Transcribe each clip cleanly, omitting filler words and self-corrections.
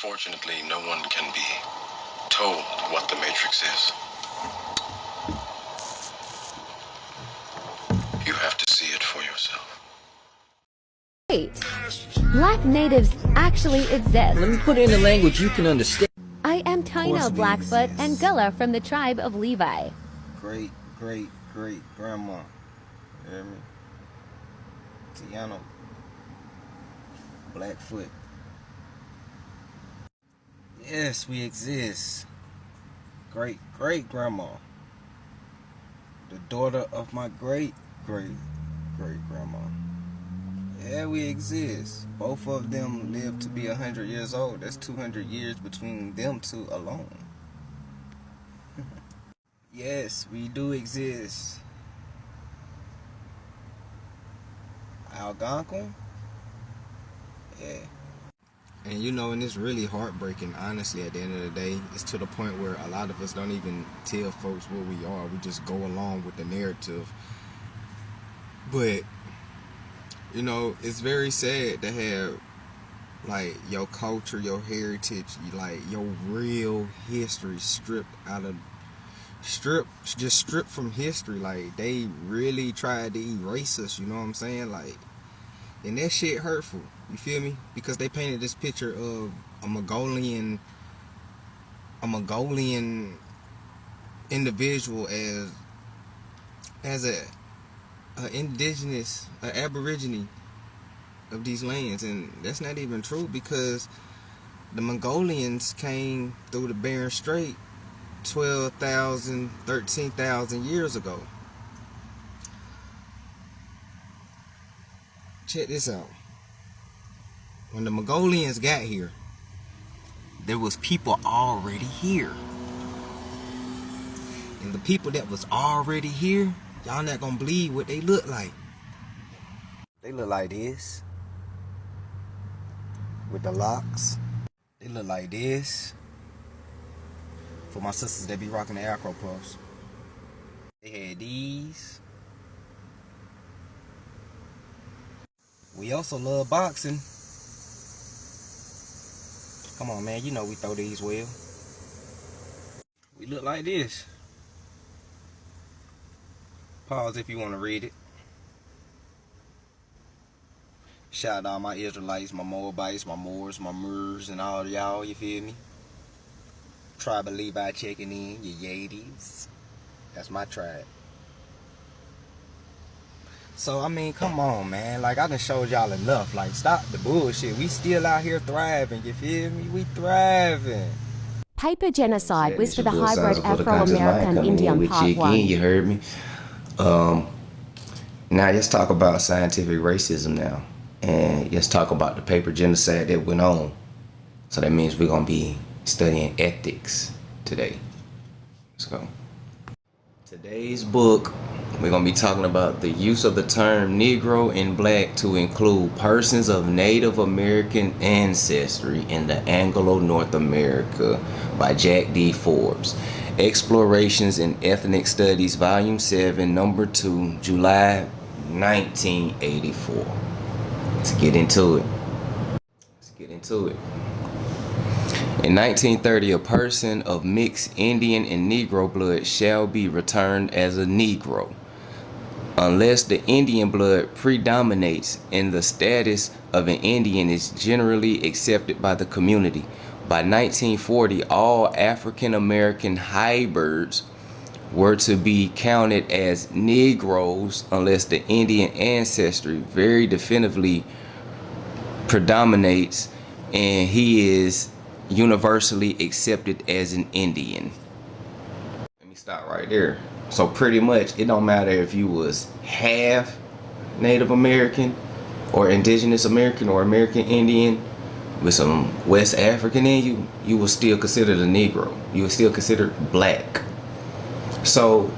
Unfortunately, no one can be told what the Matrix is. You have to see it for yourself. Wait, black natives actually exist. Let me put it in a language you can understand. I am Tino Blackfoot and Gullah from the tribe of Levi. Great grandma. You hear me? Tiana Blackfoot. Yes, we exist. Great grandma. The daughter of my great grandma. Yeah, we exist. Both of them live to be 100 years old. That's 200 years between them two alone. Yes, we do exist. Algonquin? Yeah. And you know, and it's really heartbreaking, honestly, at the end of the day. It's to the point where a lot of us don't even tell folks where we are. We just go along with the narrative. But, you know, it's very sad to have, like, your culture, your heritage, like, your real history stripped from history. Like, they really tried to erase us, you know what I'm saying? Like, and that shit hurtful, you feel me? Because they painted this picture of a Mongolian individual as a indigenous, aborigine of these lands, and that's not even true, because the Mongolians came through the Bering Strait 12,000, 13,000 years ago. Check this out. When the Mongolians got here, there was people already here. And the people that was already here, y'all not gonna believe what they look like. They look like this. With the locks. They look like this. For my sisters that be rocking the Afro puffs. They had these. We also love boxing. Come on, man, you know we throw these well. We look like this. Pause if you want to read it. Shout out to all my Israelites, my Moabites, my Moors, my Moors, and all y'all, you feel me? Tribe of Levi checking in, your Yetis. That's my tribe. So, I mean, come on, man. Like, I done showed y'all enough. Like, stop the bullshit. We still out here thriving, you feel me? We thriving. Paper Genocide was for the hybrid Afro-American Indian Part 1. You heard me? Now, let's talk about scientific racism now. And let's talk about the paper genocide that went on. So that means we're going to be studying ethics today. Let's go. Today's book, we're going to be talking about the use of the term Negro and Black to include persons of Native American ancestry in the Anglo-North America by Jack D. Forbes. Explorations in Ethnic Studies, Volume 7, Number 2, July 1984. Let's get into it. In 1930, a person of mixed Indian and Negro blood shall be returned as a Negro, unless the Indian blood predominates and the status of an Indian is generally accepted by the community. By 1940, all African American hybrids were to be counted as Negroes unless the Indian ancestry very definitively predominates and he is universally accepted as an Indian. Let me stop right there. So pretty much it don't matter if you was half Native American or indigenous American or American Indian with some West African in you, you was still considered a Negro. You was still considered black. So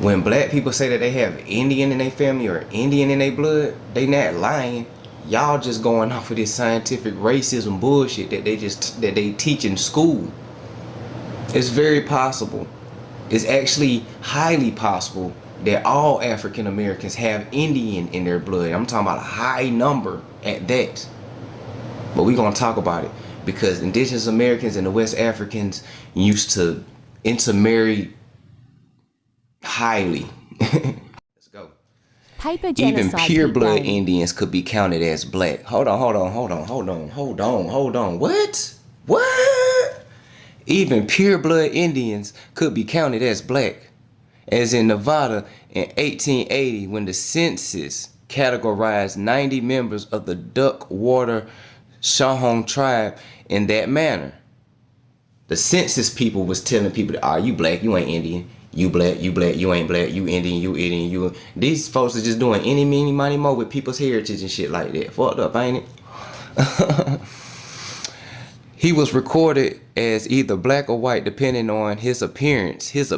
when black people say that they have Indian in their family or Indian in their blood, they not lying. Y'all just going off of this scientific racism bullshit that they teach in school. It's very possible. It's actually highly possible that all African Americans have Indian in their blood. I'm talking about a high number at that. But we're gonna talk about it. because indigenous Americans and the West Africans used to intermarry highly. Let's go. Paper Even genocide. pure Pete blood Game. Indians could be counted as black. Hold on. What? Even pure blood Indians could be counted as black. As in Nevada in 1880, when the census categorized 90 members of the Duckwater Shoshone tribe in that manner. The census people was telling people, you black, you ain't Indian. You black, you ain't black, you Indian, you Indian, you. These folks are just doing any, meeny, money, mo with people's heritage and shit like that. Fucked up, ain't it? He was recorded as either black or white depending on his appearance, his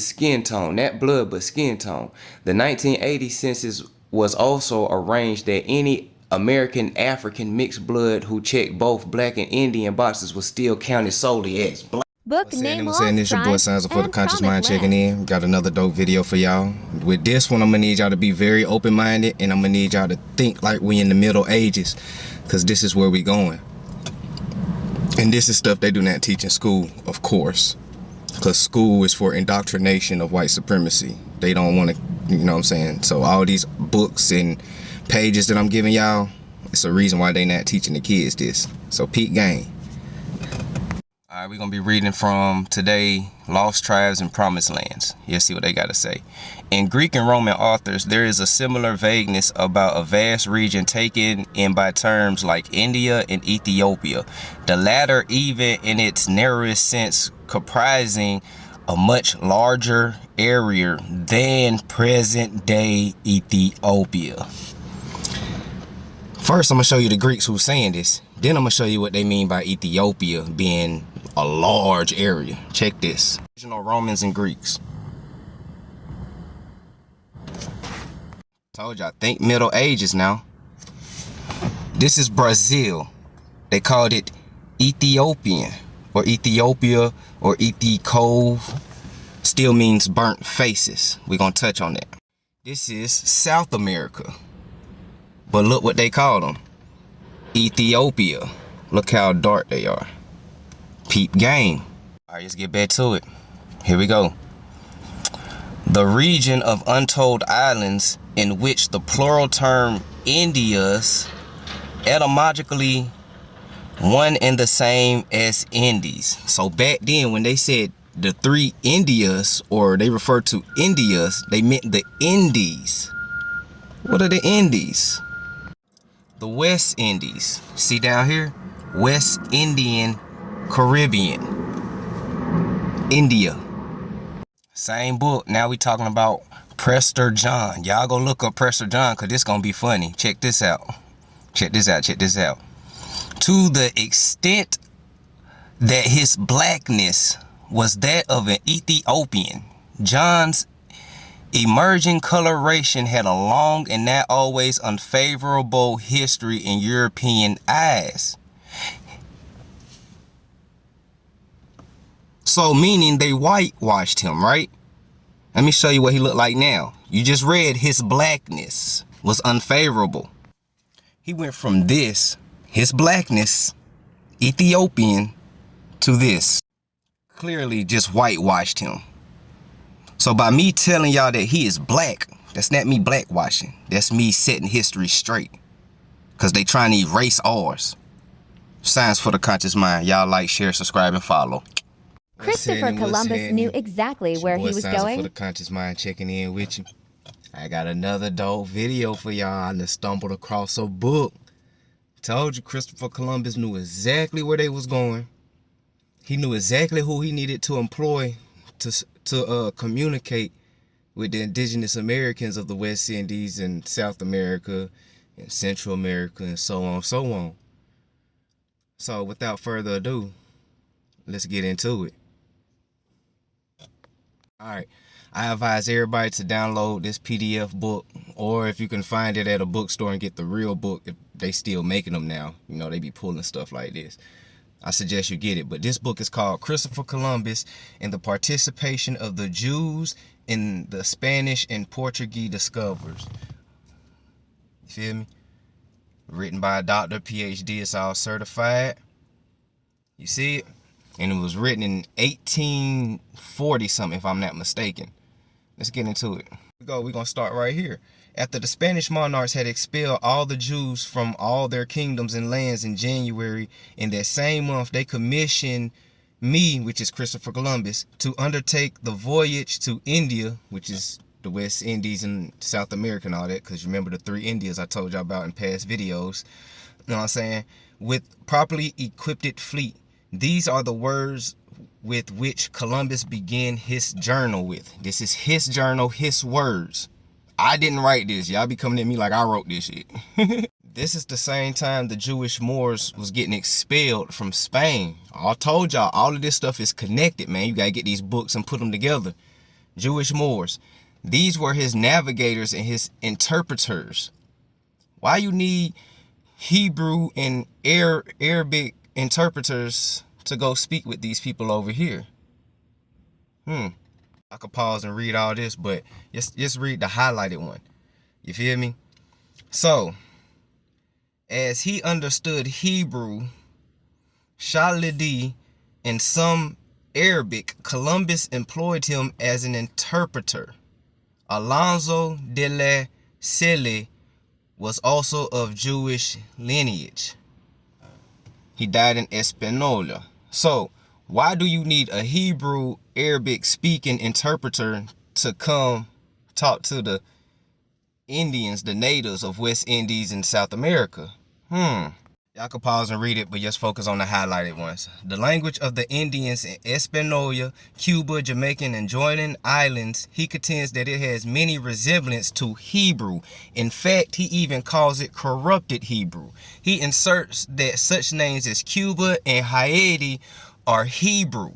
skin tone, not blood but skin tone. The 1980 census was also arranged that any American African mixed blood who checked both black and Indian boxes was still counted solely as black. Book What's name saying? It's your boy Signs for the Conscious Mind checking in. Got another dope video for y'all. With this one, I'm gonna need y'all to be very open-minded, and I'm gonna need y'all to think like we in the Middle Ages, because this is where we going. And this is stuff they do not teach in school, of course, because school is for indoctrination of white supremacy. They don't want to, you know what I'm saying? So all these books and pages that I'm giving y'all, it's a reason why they not teaching the kids this. So peep game. All right, we're going to be reading from today, Lost Tribes and Promised Lands. You'll see what they got to say. In Greek and Roman authors, there is a similar vagueness about a vast region taken in by terms like India and Ethiopia. The latter, even in its narrowest sense, comprising a much larger area than present-day Ethiopia. First, I'm going to show you the Greeks who's saying this. Then I'm going to show you what they mean by Ethiopia being a large area. Check this. Original Romans and Greeks. Told y'all, think Middle Ages now. This is Brazil. They called it Ethiopian or Ethiopia or Ethicove. Still means burnt faces. We're going to touch on that. This is South America. But look what they call them. Ethiopia. Look how dark they are. Peep game. All right, let's get back to it. Here we go. The region of untold islands in which the plural term Indias, etymologically one and the same as Indies. So back then when they said the three Indias, or they referred to Indias, they meant the Indies. What are the Indies? The West Indies. See down here? West Indian Caribbean. India. Same book. Now we talking about Prester John. Y'all go look up Prester John, because this going to be funny. Check this out. Check this out. To the extent that his blackness was that of an Ethiopian, John's emerging coloration had a long and not always unfavorable history in European eyes. So meaning they whitewashed him, right? Let me show you what he looked like now. You just read his blackness was unfavorable. He went from this, his blackness, Ethiopian, to this. Clearly just whitewashed him. So by me telling y'all that he is black, that's not me blackwashing. That's me setting history straight. Because they trying to erase ours. Science for the Conscious Mind. Y'all like, share, subscribe, and follow. Christopher Columbus knew exactly where he was going. For the Conscious Mind checking in with you. I got another dope video for y'all. I just stumbled across a book. Told you Christopher Columbus knew exactly where they was going. He knew exactly who he needed to employ to communicate with the indigenous Americans of the West Indies and South America and Central America and so on, so on. So without further ado, let's get into it. All right, I advise everybody to download this PDF book, or if you can find it at a bookstore and get the real book, if they still making them now, you know, they be pulling stuff like this. I suggest you get it. But this book is called Christopher Columbus and the Participation of the Jews in the Spanish and Portuguese Discoveries. You feel me? Written by a doctor, PhD, it's all certified. You see it? And it was written in 1840 something, if I'm not mistaken. Let's get into it. We're going to start right here. After the Spanish monarchs had expelled all the Jews from all their kingdoms and lands in January, in that same month they commissioned me, which is Christopher Columbus, to undertake the voyage to India, which is the West Indies and South America and all that, because remember the 3 Indias I told y'all about in past videos. You know what I'm saying? With properly equipped fleet. These are the words with which Columbus began his journal with. This is his journal, his words. I didn't write this. Y'all be coming at me like I wrote this shit. This is the same time the Jewish Moors was getting expelled from Spain. I told y'all, all of this stuff is connected, man. You gotta get these books and put them together. Jewish Moors. These were his navigators and his interpreters. Why you need Hebrew and Arabic interpreters to go speak with these people over here? I could pause and read all this, but just read the highlighted one. You feel me? So, as he understood Hebrew, Chaldean, and some Arabic, Columbus employed him as an interpreter. Alonso de la Salle was also of Jewish lineage. He died in Espanola. So, why do you need a Hebrew, Arabic speaking interpreter to come talk to the Indians, the natives of West Indies and South America? Y'all can pause and read it, but just focus on the highlighted ones. The language of the Indians in Hispaniola, Cuba, Jamaican, and joining islands, he contends that it has many resemblance to Hebrew. In fact, he even calls it corrupted Hebrew. He inserts that such names as Cuba and Haiti are Hebrew.